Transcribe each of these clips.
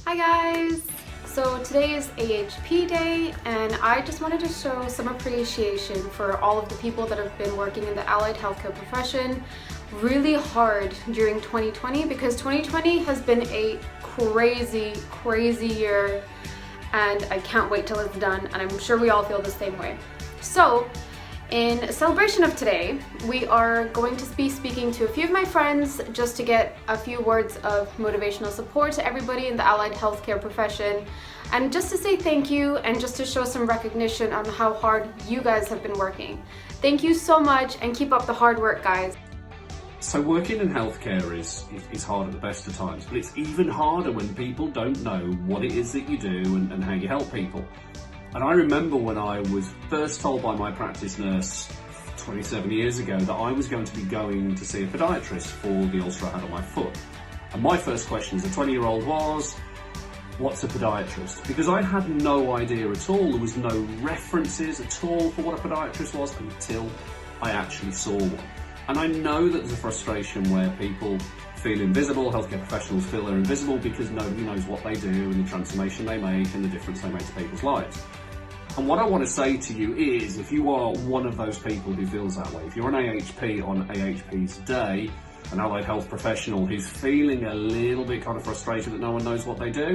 Hi guys! So today is AHP day and I just wanted to show some appreciation for all of the people that have been working in the allied healthcare profession really hard during 2020 because 2020 has been a crazy year and I can't wait till it's done, and I'm sure we all feel the same way. So in celebration of today, we are going to be speaking to a few of my friends just to get a few words of motivational support to everybody in the allied healthcare profession, and just to say thank you and just to show some recognition on how hard you guys have been working. Thank you so much and keep up the hard work, guys. So working in healthcare is hard at the best of times, but it's even harder when people don't know what it is that you do and how you help people. And I remember when I was first told by my practice nurse 27 years ago that I was going to be going to see a podiatrist for the ulcer I had on my foot. And my first question as a 20-year-old was, what's a podiatrist? Because I had no idea at all. There was no references at all for what a podiatrist was until I actually saw one. And I know that there's a frustration where people feel invisible, healthcare professionals feel they're invisible because nobody knows what they do and the transformation they make and the difference they make to people's lives. And what I want to say to you is, if you are one of those people who feels that way, if you're an AHP on AHP's day, an allied health professional who's feeling a little bit kind of frustrated that no one knows what they do,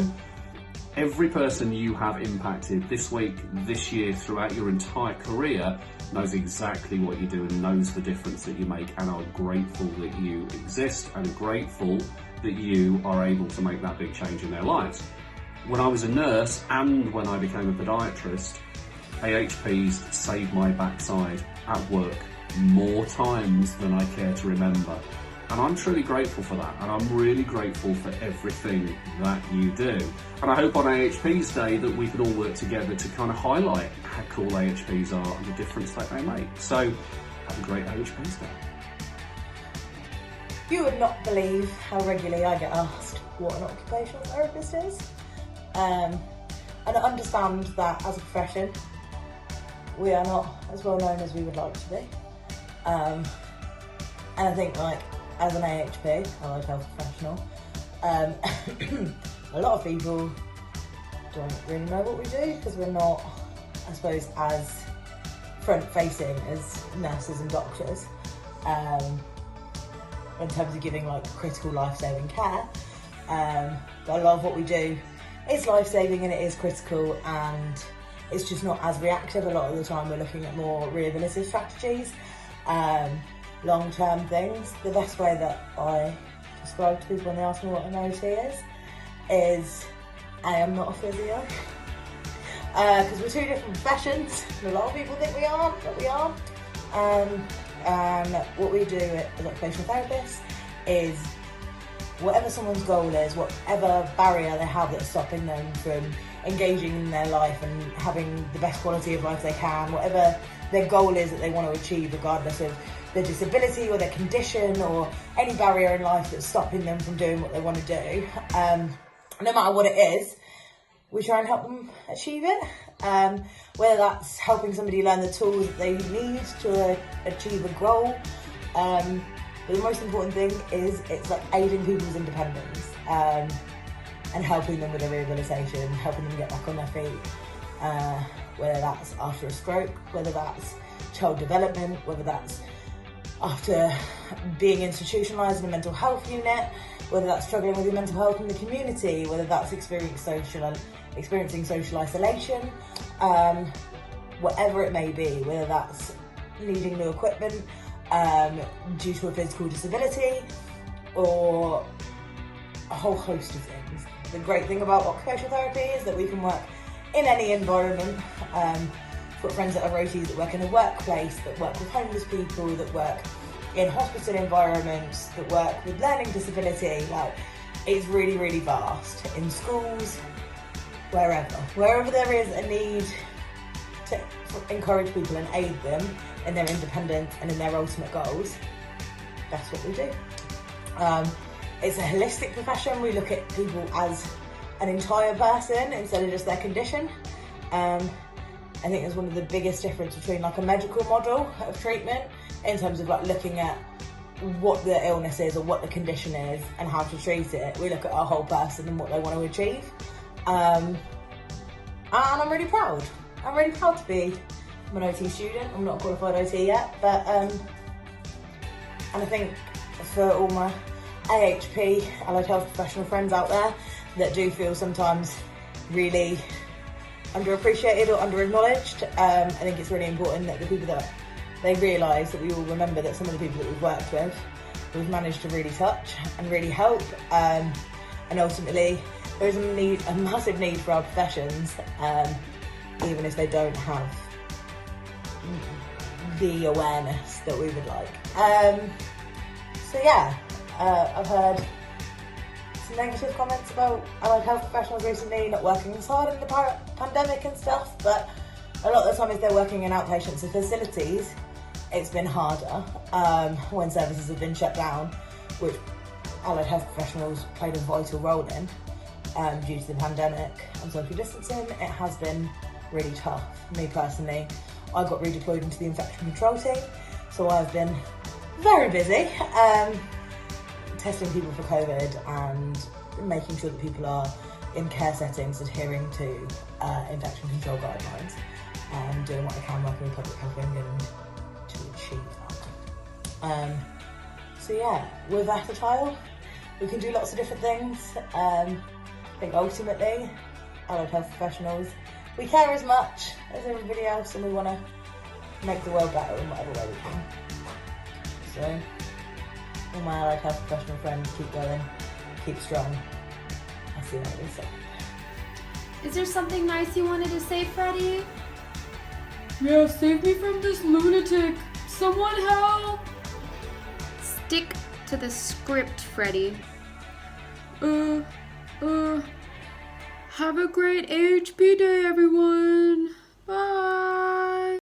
every person you have impacted this week, this year, throughout your entire career knows exactly what you do and knows the difference that you make and are grateful that you exist and grateful that you are able to make that big change in their lives. When I was a nurse and when I became a podiatrist, AHPs saved my backside at work more times than I care to remember. And I'm truly grateful for that, and I'm really grateful for everything that you do. And I hope on AHP's day that we can all work together to kind of highlight how cool AHPs are and the difference that they make. So have a great AHP's day. You would not believe how regularly I get asked what an occupational therapist is. And I understand that as a profession, we are not as well known as we would like to be. And I think, like, as an AHP, allied health professional, a lot of people don't really know what we do because we're not, I suppose, as front-facing as nurses and doctors in terms of giving like critical life-saving care. But a lot of what we do is life-saving and it is critical, and it's just not as reactive. A lot of the time we're looking at more rehabilitative strategies, long-term things. The best way that I describe to people when they ask me what an OT is I am not a physio. Because we're two different professions. A lot of people think we are, but we aren't. And what we do as occupational therapists is whatever someone's goal is, whatever barrier they have that's stopping them from engaging in their life and having the best quality of life they can, whatever their goal is that they want to achieve, regardless of their disability or their condition or any barrier in life that's stopping them from doing what they want to do, no matter what it is, we try and help them achieve it. Whether that's helping somebody learn the tools that they need to achieve a goal, but the most important thing is it's like aiding people's independence and helping them with their rehabilitation, helping them get back on their feet, whether that's after a stroke, whether that's child development, whether that's after being institutionalised in a mental health unit, whether that's struggling with your mental health in the community, whether that's experiencing social isolation, whatever it may be, whether that's needing new equipment due to a physical disability or a whole host of things. The great thing about occupational therapy is that we can work in any environment. Got friends that are roties that work in a workplace, that work with homeless people, that work in hospital environments, that work with learning disability. Like, it's really vast. In schools, wherever there is a need to encourage people and aid them in their independence and in their ultimate goals, that's what we do. It's a holistic profession. We look at people as an entire person instead of just their condition. I think it's one of the biggest difference between like a medical model of treatment in terms of like looking at what the illness is or what the condition is and how to treat it. We look at our whole person and what they want to achieve. And I'm really proud. I'm really proud to be an OT student. I'm not a qualified OT yet, but and I think for all my AHP, allied health professional friends out there that do feel sometimes really underappreciated or underacknowledged, I think it's really important that the people that they realise that we all remember that some of the people that we've worked with, we've managed to really touch and really help, and ultimately there is a massive need for our professions, even if they don't have the awareness that we would like. So yeah, I've heard some negative comments about allied health professionals recently not working as hard in the pandemic and stuff, but a lot of the time if they're working in outpatient facilities, it's been harder when services have been shut down, which allied health professionals played a vital role in due to the pandemic and social distancing. It has been really tough. Me personally, I got redeployed into the infection control team, so I've been very busy testing people for COVID and making sure that people are in care settings adhering to infection control guidelines and doing what I can working with Public Health England to achieve that. So yeah, we're versatile. We can do lots of different things. I think ultimately, allied health professionals, we care as much as everybody else and we want to make the world better in whatever way we can. So, all my allied health professional friends, keep going, keep strong. I'll see you later. Is there something nice you wanted to say, Freddie? Yeah, save me from this lunatic. Someone help! Stick to the script, Freddie. Have a great AHP day.